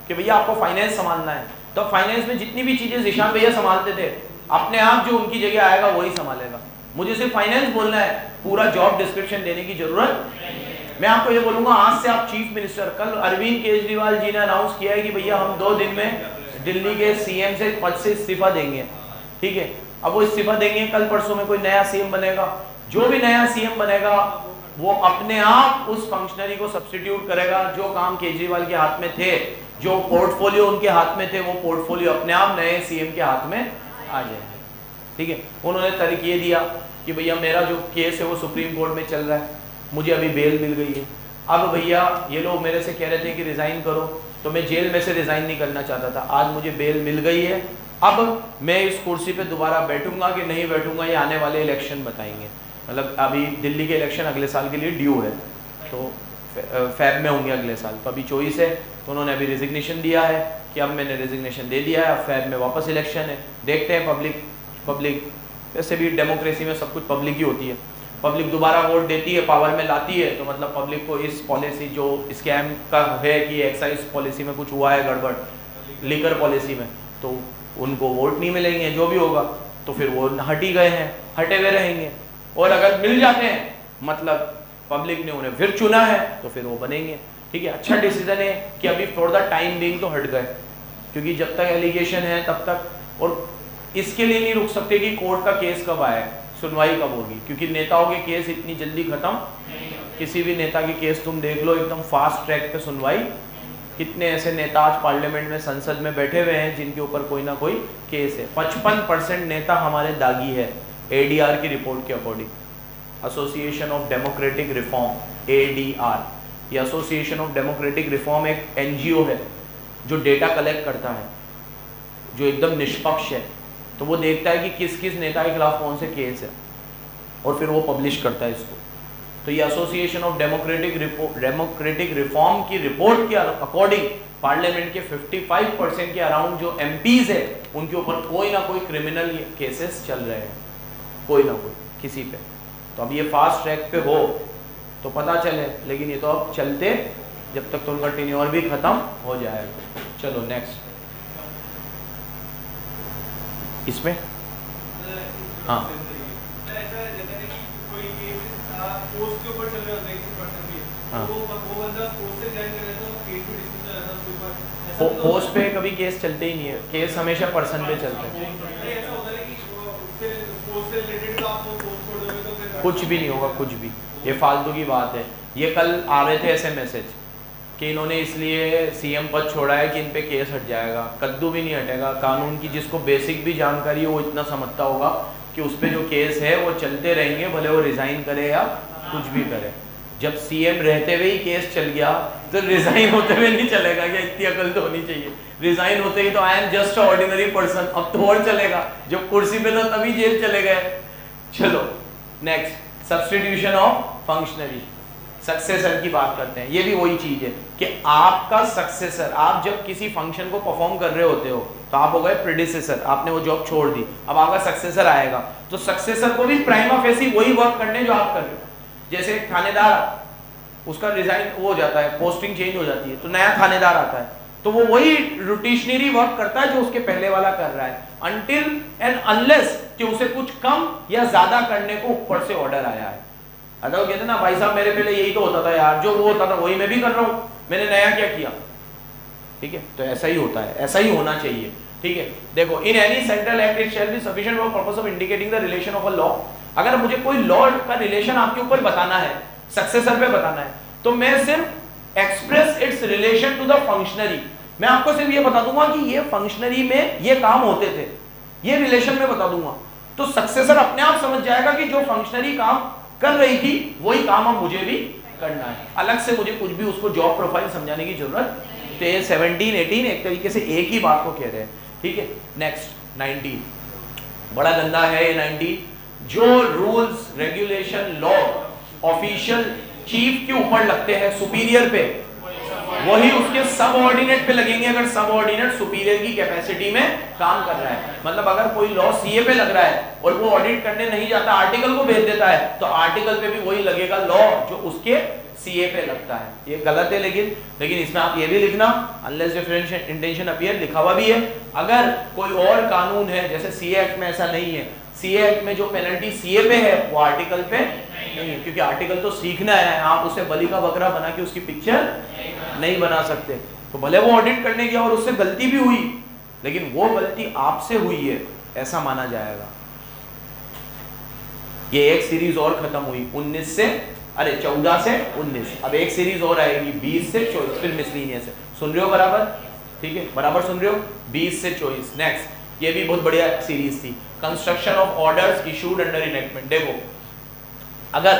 कि भैया आपको फाइनेंस संभालना है, तो फाइनेंस में जितनी भी चीजें ज़िशान भैया संभालते थे, अपने आप जो उनकी जगह आएगा वही संभालेगा। मुझे सिर्फ फाइनेंस बोलना है, पूरा जॉब डिस्क्रिप्शन देने की जरूरत। मैं आपको ये बोलूंगा, आज से आप चीफ मिनिस्टर, कल अरविंद केजरीवाल जी ने अनाउंस किया है कि भैया हम 2 दिन में दिल्ली के सीएम से पद से इस्तीफा देंगे, ठीक है। अब वो इस्तीफा देंगे, कल परसों में कोई नया सीएम बनेगा, जो भी नया सीएम बनेगा वो अपने आप उस फंक्शनरी को सब्स्टिट्यूट करेगा। जो काम केजरीवाल के हाथ में थे, जो पोर्टफोलियो उनके हाथ में थे, वो पोर्टफोलियो अपने आप नए सीएम के हाथ में आ जाएंगे, ठीक है। उन्होंने तरीक ये दिया कि भैया मेरा जो केस है वो सुप्रीम कोर्ट में चल रहा है, मुझे अभी बेल मिल गई है। अब भैया ये लोग मेरे से कह रहे थे कि रिजाइन करो, तो मैं जेल में से रिजाइन नहीं करना चाहता था, आज मुझे बेल मिल गई है। अब मैं इस कुर्सी पे दोबारा बैठूंगा कि नहीं बैठूंगा, ये आने वाले इलेक्शन बताएंगे। मतलब अभी दिल्ली के इलेक्शन अगले साल के लिए ड्यू है, तो फैब में होंगे अगले साल, तो अभी चॉइस है। तो उन्होंने अभी रिजिग्नेशन दिया है कि अब मैंने रिजिग्नेशन दे दिया है, अब फैब में वापस इलेक्शन है, देखते हैं। पब्लिक वैसे भी डेमोक्रेसी में सब कुछ पब्लिक ही होती है, पब्लिक दोबारा वोट देती है, पावर में लाती है, तो मतलब पब्लिक को इस पॉलिसी जो स्कैम का है कि एक्साइज पॉलिसी में कुछ हुआ है गड़बड़, लिकर पॉलिसी में, तो उनको वोट नहीं मिलेंगे, जो भी होगा, तो फिर वो हट ही गए हैं, हटे हुए रहेंगे। और अगर मिल जाते हैं, मतलब पब्लिक ने उन्हें फिर चुना है, तो फिर वो बनेंगे, ठीक है। अच्छा डिसीजन है कि अभी फॉर द टाइम बीइंग तो हट गए, क्योंकि जब तक एलिगेशन है तब तक, और इसके लिए नहीं रुक सकते कि कोर्ट का केस कब आए, सुनवाई कब होगी, क्योंकि नेताओं के केस इतनी जल्दी खत्म, किसी भी नेता के केस तुम देख लो एकदम फास्ट ट्रैक पे सुनवाई। कितने ऐसे नेता आज पार्लियामेंट में, संसद में बैठे हुए हैं जिनके ऊपर कोई ना कोई केस है। 55% नेता हमारे दागी है, ADR की रिपोर्ट के according, association of democratic reform, ADR। ये एसोसिएशन ऑफ डेमोक्रेटिक रिफॉर्म एक NGO है जो डेटा कलेक्ट करता है, जो एकदम निष्पक्ष है, तो वो देखता है कि किस किस नेता के खिलाफ कौन से केस है, और फिर वो पब्लिश करता है इसको। तो ये एसोसिएशन ऑफ डेमोक्रेटिक रिफॉर्म की रिपोर्ट के अकॉर्डिंग पार्लियामेंट के 55% के अराउंड जो MPs है, उनके ऊपर कोई ना कोई क्रिमिनल केसेस चल रहे हैं, कोई ना कोई किसी पे। तो अब ये फास्ट ट्रैक पे हो तो पता चले, लेकिन ये तो अब चलते जब तक तो उनका टेन्योर भी खत्म हो जाएगा। चलो नेक्स्ट, इसमें हाँ पोस्ट पे कभी केस चलते ही नहीं है, केस हमेशा पर्सन पे चलते हैं। कुछ भी नहीं होगा, कुछ भी, ये फालतू की बात है। ये कल आ रहे थे ऐसे मैसेज कि इन्होंने इसलिए CM पद छोड़ा है कि इन पे केस हट जाएगा। कद्दू भी नहीं हटेगा। कानून की जिसको बेसिक भी जानकारी है वो इतना समझता होगा कि उस पे जो केस है वो चलते रहेंगे, भले वो रिजाइन करे या कुछ भी करे। जब CM रहते हुए ही केस चल गया तो रिजाइन होते हुए नहीं चलेगा, या इतनी अकल तो होनी चाहिए। रिजाइन होते ही तो I am just ordinary person, अब तो और चलेगा, जब कुर्सी पे तो तभी जेल चले गए। चलो next, substitution of functionary, successor की बात करते हैं। ये भी वही चीज है कि आपका सक्सेसर, आप जब किसी फंक्शन को परफॉर्म कर रहे होते हो तो आप हो गए प्रेडिसेसर, आपने वो जॉब छोड़ दी, अब आपका सक्सेसर आएगा, तो सक्सेसर को भी प्राइमा फेसी वही वर्क करने जो आप कर रहे हो। जैसे एक थानेदार, उसका रिजाइन वो हो जाता है, पोस्टिंग चेंज हो जाती है, तो नया थानेदार आता है, तो वो वही रोटेशनरी वर्क करता है जो उसके पहले वाला कर रहा है, अनटिल एंड अनलेस कि उसे कुछ कम या ज्यादा करने को ऊपर से ऑर्डर आया है। अगर वो कहते ना भाई साहब मेरे पहले यही तो होता था यार, जो वो होता था वही मैं भी कर रहा हूं, मैंने नया क्या किया, ठीक है। तो ऐसा ही होता है, ऐसा ही होना चाहिए, ठीक है। देखो, इन any central act it shall be sufficient for purpose of indicating the relation of a law. अगर मुझे कोई लॉ का रिलेशन आपके ऊपर बताना है, सक्सेसर पे बताना है, तो मैं सिर्फ express its relation to the functionary, मैं आपको सिर्फ ये बता दूंगा कि ये फंक्शनरी में ये काम होते थे, ये रिलेशन में बता दूंगा, तो सक्सेसर अपने आप समझ जाएगा कि जो फंक्शनरी काम कर रही थी वही काम अब मुझे भी करना है। अलग से मुझे कुछ भी उसको जॉब प्रोफाइल समझाने की जरूरत, तो ये 17, 18 एक तरीके से एक ही बात को कह रहे हैं, ठीक है। नेक्स्ट 19, बड़ा गंदा है ये 19, जो rules regulation law official chief के ऊपर लगते हैं, सुपीरियर पे, वही उसके सबऑर्डिनेट पे लगेंगे अगर सबऑर्डिनेट सुपीरियर की कैपेसिटी में काम कर रहा है। मतलब अगर कोई लॉ CA पे लग रहा है और वो ऑडिट करने नहीं जाता, आर्टिकल को भेज देता है, तो आर्टिकल पे भी वही लगेगा लॉ जो उसके सीए पे लगता है, ये गलत है। लेकिन इसमें आप ये भी लिखना अनलेस डिफरेंशियल इंटेंशन अपीयर, लिखा हुआ भी है। अगर कोई और कानून है, जैसे सीए एक्ट में ऐसा नहीं है, सीए एक्ट में जो पेनल्टी सीए पे है वो आर्टिकल पे नहीं है, क्योंकि आर्टिकल तो सीखना है, आप उसे बलि का बकरा बना के उसकी पिक्चर नहीं बना सकते। तो भले वो ऑडिट करने गया और उससे गलती भी हुई, लेकिन वो गलती आपसे हुई है ऐसा माना जाएगा। ये एक सीरीज और खत्म हुई 14 से 19, अब एक सीरीज और आएगी 20 से 24, फिर मिसलीनियस है। सुन रहे हो बराबर? ठीक है, बराबर सुन रहे हो? 20 से 24। नेक्स्ट, ये भी बहुत बढ़िया सीरीज थी, construction of orders issued under enactment. देखो, अगर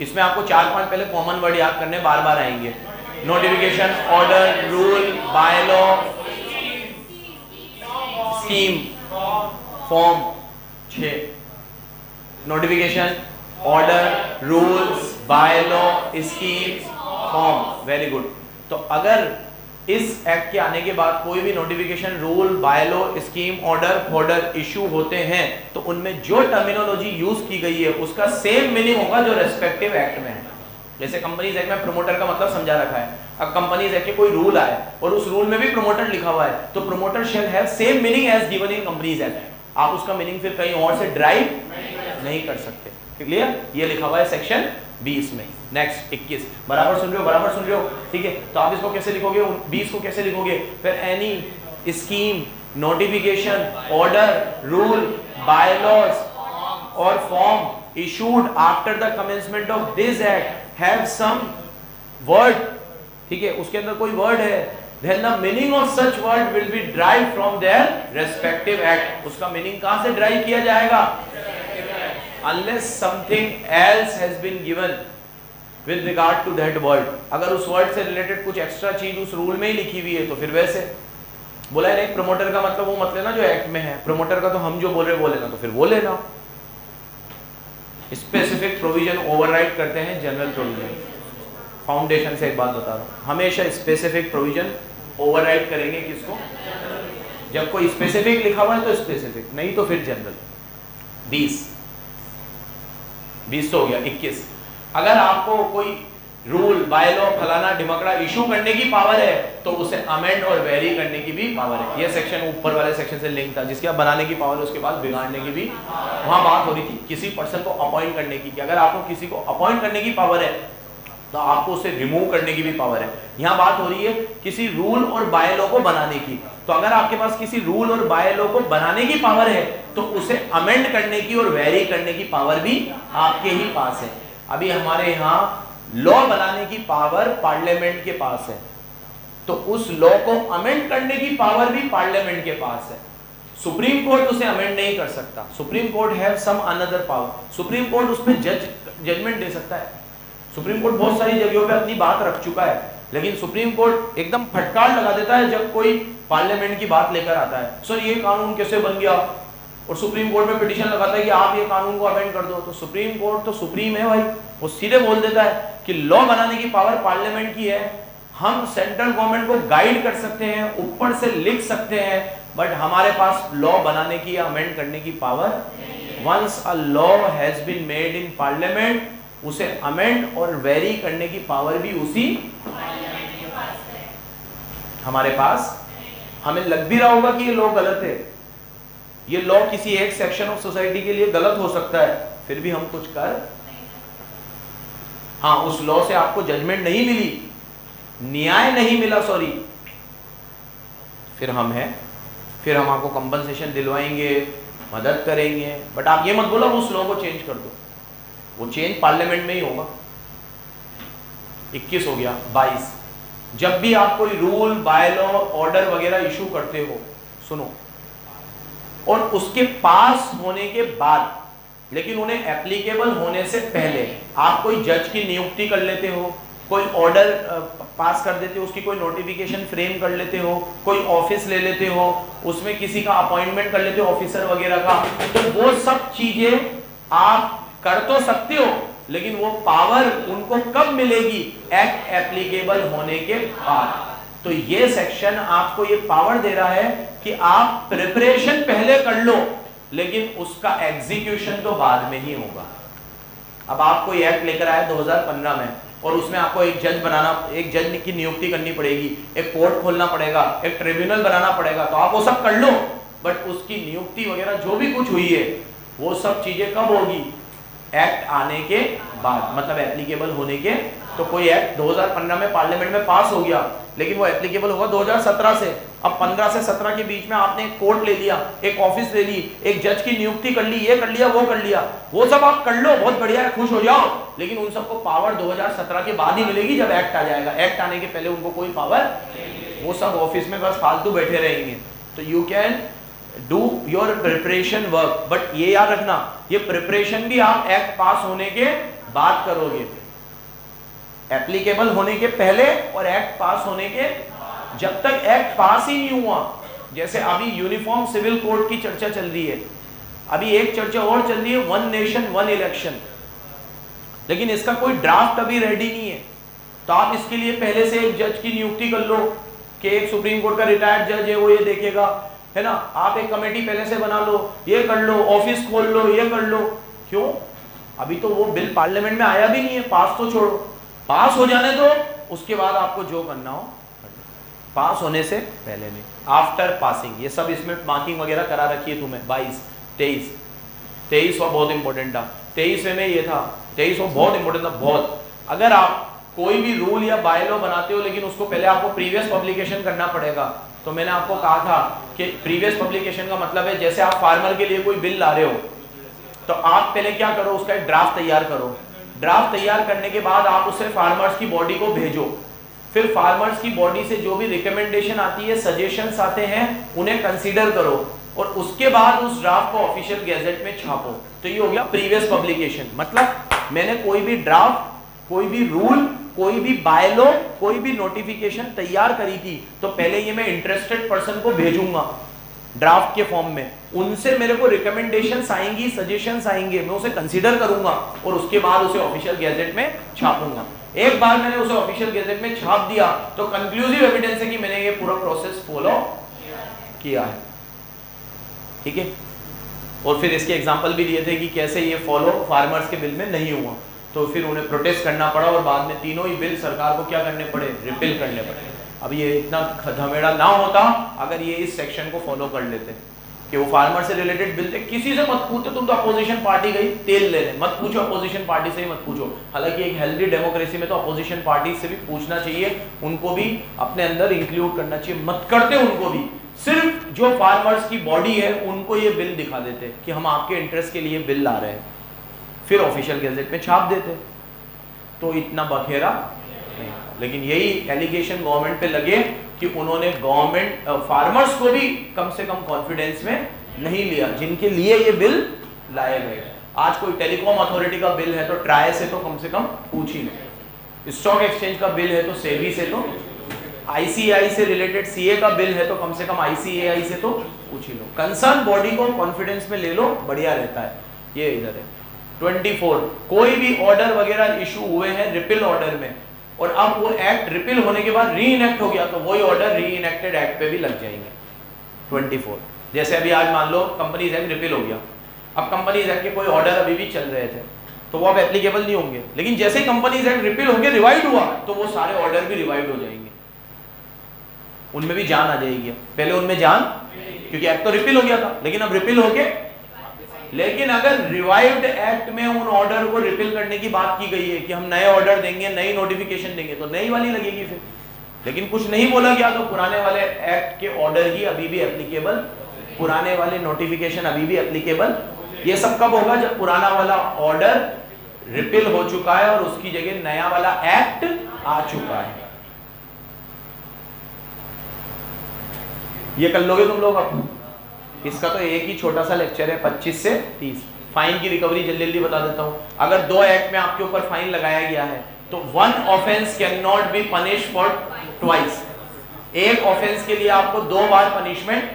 इसमें आपको 4-5 पहले कॉमन वर्ड याद करने, बार बार आएंगे। Notification, order, rule, by law, scheme, form. 6 notification, order, rules, by law, scheme, form. Very good. तो अगर इस एक्ट के आने के बाद कोई भी notification, rule, by law, scheme, order issue होते हैं तो उनमें जो टर्मिनोलॉजी यूज की गई है उसका सेम मीनिंग होगा जो रेस्पेक्टिव एक्ट में है। जैसे कंपनीज एक्ट में प्रमोटर का मतलब समझा रखा है, अब कंपनीज एक्ट के कोई रूल आए और उस रूल में भी प्रमोटर लिखा हुआ है, तो promoter shall have same meaning as given in companies act. आप उसका मीनिंग फिर कहीं और से ड्राइव नहीं कर सकते। क्लियर? ये लिखा हुआ है सेक्शन 20 में। नेक्स्ट 21, बराबर सुन रहे हो? बराबर सुन रहे हो? ठीक है, तो आप इसको कैसे लिखोगे? 20 को कैसे लिखोगे? फिर any scheme, notification, order, rule, by laws और form issued after the commencement of this act have some word, ठीक है, उसके अंदर कोई वर्ड है, then the meaning of such word will be derived from their respective act। उसका meaning कहां से ड्राइव किया जाएगा? unless something else has been given with regard to that word। अगर उस वर्ड से रिलेटेड कुछ एक्स्ट्रा चीज उस रूल में ही लिखी हुई है तो फिर वैसे बोला है नहीं, प्रमोटर का मतलब वो मत लेना जो एक्ट में है, प्रमोटर का तो हम जो बोल रहे वो लेना, तो फिर वो लेना। स्पेसिफिक प्रोविजन ओवरराइड करते हैं जनरल प्रोविजन। फाउंडेशन से एक बात बता रहा हूं, हमेशा स्पेसिफिक प्रोविजन ओवरराइड करेंगे किसको? जब कोई स्पेसिफिक लिखा हुआ है तो स्पेसिफिक, नहीं तो फिर जनरल। 20 तो हो गया। 21, अगर आपको कोई रूल, बाय लॉ, फलाना ढिमकड़ा इशू करने की पावर है तो उसे अमेंड और वेरी करने की भी पावर है। ये सेक्शन ऊपर वाले सेक्शन से लिंक था, जिसके बनाने की पावर है उसके बाद बिगाड़ने की भी। वहां बात हो रही थी किसी पर्सन को अपॉइंट करने की, कि अगर आपको किसी को अपॉइंट करने की पावर है तो आपको उसे रिमूव करने की भी पावर है। यहाँ बात हो रही है किसी रूल और बाय लॉ को बनाने की, तो अगर आपके पास किसी रूल और बाय लॉ को बनाने की पावर है तो उसे अमेंड करने की और वेरी करने की पावर भी आपके ही पास है। अभी हमारे यहाँ लॉ बनाने की पावर पार्लियामेंट के पास है, तो उस लॉ को अमेंड करने की पावर भी पार्लियामेंट के पास है। सुप्रीम कोर्ट उसे अमेंड नहीं कर सकता, supreme court have some another power. Supreme court उसमें जजमेंट दे सकता है। सुप्रीम कोर्ट बहुत सारी जगहों पे अपनी बात रख चुका है, लेकिन सुप्रीम कोर्ट एकदम फटकार लगा देता है जब कोई पार्लियामेंट की बात लेकर आता है, सर ये कानून कैसे बन गया, और सुप्रीम कोर्ट में पिटीशन लगाता है कि आप ये कानून को अमेंड कर दो। तो सुप्रीम कोर्ट तो सुप्रीम है भाई, वो सीधे बोल देता है कि लॉ बनाने की पावर पार्लियामेंट की है, हम सेंट्रल गवर्नमेंट को गाइड कर सकते हैं, ऊपर से लिख सकते हैं, बट हमारे पास लॉ बनाने की या अमेंड करने की power. Once a law has been made in parliament, उसे अमेंड और वेरी करने की पावर भी उसी हमारे पास। हमें लग भी रहा होगा कि ये लॉ गलत है, ये लॉ किसी एक सेक्शन ऑफ सोसाइटी के लिए गलत हो सकता है, फिर भी हम कुछ कर, हाँ उस लॉ से आपको जजमेंट नहीं मिली, न्याय नहीं मिला, सॉरी, फिर हम आपको कंपनसेशन दिलवाएंगे, मदद करेंगे, बट आप ये मत बोलो उस लॉ को चेंज कर दो, वो चेंज पार्लियामेंट में ही होगा। 21 हो गया। 22, जब भी आप कोई रूल, बाय लॉ, ऑर्डर वगैरह इशू करते हो, सुनो, और उसके पास होने के बाद, लेकिन उन्हें एप्लीकेबल होने से पहले आप कोई जज की नियुक्ति कर लेते हो, कोई ऑर्डर पास कर देते हो, उसकी कोई नोटिफिकेशन फ्रेम कर लेते हो, कोई ऑफिस ले लेते हो, उसमें किसी का अपॉइंटमेंट कर लेते हो ऑफिसर वगैरह का, तो वो सब चीजें आप कर तो सकते हो, लेकिन वो पावर उनको कब मिलेगी? एक्ट एप्लीकेबल होने के बाद। तो ये सेक्शन आपको ये पावर दे रहा है कि आप प्रिपरेशन पहले कर लो, लेकिन उसका एग्जीक्यूशन तो बाद में ही होगा। अब आप कोई एक्ट लेकर आए 2015 में, और उसमें आपको एक जज बनाना, एक जज की नियुक्ति करनी पड़ेगी, एक कोर्ट खोलना पड़ेगा, एक ट्रिब्यूनल बनाना पड़ेगा, तो आप वो सब कर लो, बट उसकी नियुक्ति वगैरह जो भी कुछ हुई है वो सब चीजें कब होगी? एक्ट आने के बाद, मतलब एप्लीकेबल होने के। तो कोई एक्ट 2015 में पार्लियामेंट में पास हो गया, लेकिन वो एप्लीकेबल होगा 2017 से। अब 15 से 17 के बीच में आपने एक कोर्ट ले लिया, एक ऑफिस ले ली, एक जज की नियुक्ति कर ली, ये कर लिया, वो कर लिया, वो सब आप कर लो, बहुत बढ़िया है, खुश हो जाओ, लेकिन उन सबको पावर 2017 के बाद ही मिलेगी, जब एक्ट आ जाएगा। एक्ट आने के पहले उनको कोई पावर, वो सब ऑफिस में बस फालतू बैठे रहेंगे। तो you can do your preparation work, but ये याद रखना, ये प्रिपरेशन भी आप एक्ट पास होने के बाद करोगे, एप्लीकेबल होने के पहले और एक्ट पास होने के। जब तक एक्ट पास ही नहीं हुआ, जैसे अभी यूनिफॉर्म सिविल कोड की चर्चा चल रही है, अभी एक चर्चा और चल रही है, वन नेशन वन इलेक्शन, लेकिन इसका कोई ड्राफ्ट अभी रेडी नहीं है। तो आप इसके लिए पहले से एक जज की नियुक्ति कर लो कि एक सुप्रीम कोर्ट का रिटायर्ड जज है, वो ये देखेगा, है ना। आप एक कमेटी पहले से बना लो, ये कर लो, ऑफिस खोल लो, ये कर लो। क्यों? अभी तो वो बिल पार्लियामेंट में आया भी नहीं है, पास तो छोड़ो, पास हो जाने दो, उसके बाद आपको जो करना हो, पास होने से पहले नहीं, आफ्टर पासिंग। ये सब इसमें मार्किंग वगैरह करा रखी है तुम्हें। 22, 23 बहुत इंपॉर्टेंट था, 23वें में ये था, 23 बहुत इंपॉर्टेंट था बहुत। अगर आप कोई भी रूल या बायलॉ बनाते हो, लेकिन उसको पहले आपको प्रीवियस पब्लिकेशन करना पड़ेगा। तो मैंने आपको कहा था कि प्रीवियस पब्लिकेशन का मतलब है, जैसे आप फार्मर के लिए कोई बिल ला रहे हो, तो आप पहले क्या करो, उसका एक ड्राफ्ट तैयार करो। ड्राफ्ट तैयार करने के बाद आप उसे फार्मर्स की बॉडी को भेजो, फिर फार्मर्स की बॉडी से जो भी रिकमेंडेशन आती है, सजेशंस आते हैं, उन्हें कंसीडर करो, और उसके बाद उस ड्राफ्ट को ऑफिशियल गैजेट में छापो। तो ये हो गया प्रीवियस पब्लिकेशन। मतलब मैंने कोई भी ड्राफ्ट, कोई भी रूल, कोई भी बायलॉ, कोई भी नोटिफिकेशन तैयार करी थी, तो पहले ये मैं इंटरेस्टेड पर्सन को भेजूंगा ड्राफ्ट के फॉर्म में, उनसे मेरे को रिकमेंडेशंस आएंगी, सजेशंस आएंगे, मैं उसे कंसीडर करूंगा और उसके बाद उसे ऑफिशियल गैजेट में छापूंगा। एक बार मैंने उसे ऑफिशियल गैजेट में छाप दिया तो कंक्लूसिव एविडेंस है कि मैंने ये पूरा प्रोसेस फॉलो किया है। ठीक है। और फिर इसके एग्जांपल भी दिए थे कि कैसे ये फॉलो फार्मर्स के बिल में नहीं हुआ, तो फिर उन्हें प्रोटेस्ट करना पड़ा और बाद में तीनों ही बिल सरकार को क्या करने पड़े, रिपील करने पड़े। अब ये इतना झमेला ना होता अगर ये इस सेक्शन को फॉलो कर लेते कि वो फार्मर से रिलेटेड बिल थे, किसी से मत पूछो, तुम तो अपोजिशन पार्टी गई तेल लेने, मत पूछो अपोजिशन पार्टी से ही मत पूछो। हालांकि एक हेल्दी डेमोक्रेसी में तो अपोजिशन पार्टी से भी पूछना चाहिए, उनको भी अपने अंदर इंक्लूड करना चाहिए, मत करते उनको भी, सिर्फ जो फार्मर्स की बॉडी है उनको ये बिल दिखा देते कि हम आपके इंटरेस्ट के लिए बिल ला रहे हैं, फिर ऑफिशियल गैजेट में छाप देते, तो इतना बखेरा नहीं। लेकिन यही एलिगेशन गवर्नमेंट पे लगे कि उन्होंने गवर्नमेंट फार्मर्स को भी कम से कम कॉन्फिडेंस में नहीं लिया जिनके लिए ये बिल लाए गए। आज कोई टेलीकॉम अथॉरिटी का बिल है तो ट्राई से तो कम से कम पूछ ही लो, स्टॉक एक्सचेंज का बिल है तो सेबी से, तो आईसीएआई से रिलेटेड सीए का बिल है तो कम से कम आईसीएआई से तो पूछ ही लो। कंसर्न बॉडी को कॉन्फिडेंस में ले लो, बढ़िया रहता है। ये इधर है 24, कोई भी ऑर्डर वगैरह इशू हुए हैं रिपील ऑर्डर में, और अब वो एक्ट रिपील होने के बाद री इनेक्ट हो गया, तो वही ऑर्डर री इनेक्टेड एक्ट पे भी लग जाएंगे। 24, जैसे अभी आज मान लो कंपनीज एक्ट रिपील हो गया, अब कंपनीज एक्ट के कोई ऑर्डर अभी भी चल रहे थे तो वो अब एप्लीकेबल नहीं होंगे, लेकिन जैसे ही कंपनीज एक्ट रिपील हो गया, रिवाइड हुआ, तो वो सारे ऑर्डर भी रिवाइड हो जाएंगे, उनमें भी जान आ जाएगी। पहले उनमें जान, क्योंकि एक्ट तो रिपील हो गया था, लेकिन अब रिपील हो गया। लेकिन अगर रिवाइव्ड एक्ट में उन ऑर्डर को रिपील करने की बात की गई है कि हम नए ऑर्डर देंगे, नई नोटिफिकेशन देंगे, तो नई वाली लगेगी फिर। लेकिन कुछ नहीं बोला गया तो पुराने वाले एक्ट के ऑर्डर ही अभी भी एप्लीकेबल, पुराने वाले नोटिफिकेशन अभी भी एप्लीकेबल। ये सब कब होगा? जब पुराना वाला ऑर्डर रिपील हो चुका है और उसकी जगह नया वाला एक्ट आ चुका है। ये कर लोगे तुम लोग अब? इसका तो एक ही छोटा सा लेक्चर है, 25 से 30। फाइन की रिकवरी जल्दी जल्दी बता देता हूं। अगर 2 एक्ट में आपके ऊपर फाइन लगाया गया है तो 1 offence can not be punish for twice. एक ऑफेंस के लिए आपको 2 बार पनिशमेंट,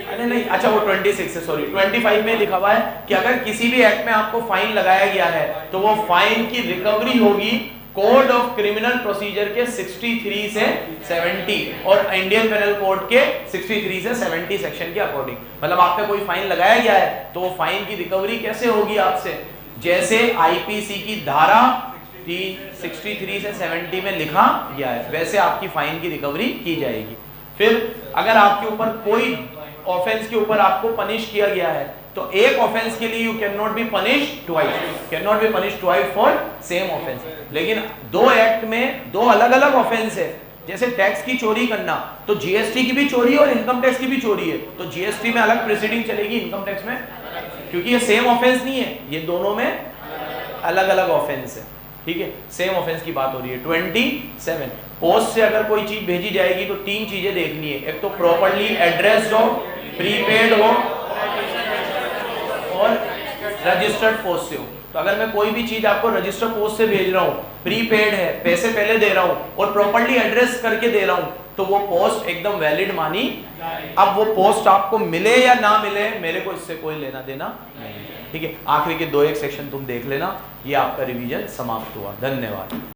अरे नहीं, अच्छा वो 26 से, सॉरी 25 में लिखा हुआ है कि अगर किसी भी एक्ट में आपको फाइन लगाया गया है तो वो फाइन की रिकवरी होगी कोड ऑफ क्रिमिनल प्रोसीजर के 63 से 70 और इंडियन पेनल कोड के 63 से 70 सेक्शन के अकॉर्डिंग। मतलब आप पे कोई फाइन लगाया गया है तो वो फाइन की रिकवरी कैसे होगी आपसे? जैसे आईपीसी की धारा 63 से 70 में लिखा गया है, वैसे आपकी फाइन की रिकवरी की जाएगी। फिर अगर आपके ऊपर कोई ऑफेंस के ऊपर आपको पनिश किया गया है तो एक ऑफेंस के लिए you can not be punish twice for same offence. लेकिन दो एक्ट में दो अलग अलग ऑफेंस है, जैसे टैक्स की चोरी करना तो जीएसटी की भी चोरी है और इनकम टैक्स की भी चोरी है, तो जीएसटी में अलग प्रोसीडिंग चलेगी, इनकम टैक्स में, क्योंकि ये सेम ऑफेंस नहीं है, ये दोनों में अलग अलग ऑफेंस है। ठीक है, सेम ऑफेंस की बात हो रही है। 27 पोस्ट से अगर कोई चीज भेजी जाएगी तो तीन चीजें देखनी है, एक तो प्रॉपर्ली एड्रेस्ड हो, प्रीपेड हो और रजिस्टर्ड पोस्ट से हो। तो अगर मैं कोई भी चीज आपको रजिस्टर्ड पोस्ट से भेज रहा हूँ, प्रीपेड है, पैसे पहले दे रहा हूँ और प्रॉपर्ली एड्रेस करके दे रहा हूँ, तो वो पोस्ट एकदम वैलिड मानी। अब वो पोस्ट आपको मिले या ना मिले, मेरे को इससे कोई लेना देना नहीं। ठीक है, आखिरी के 2-1 सेक्शन तुम देख लेना। ये आपका रिवीजन समाप्त हुआ। धन्यवाद।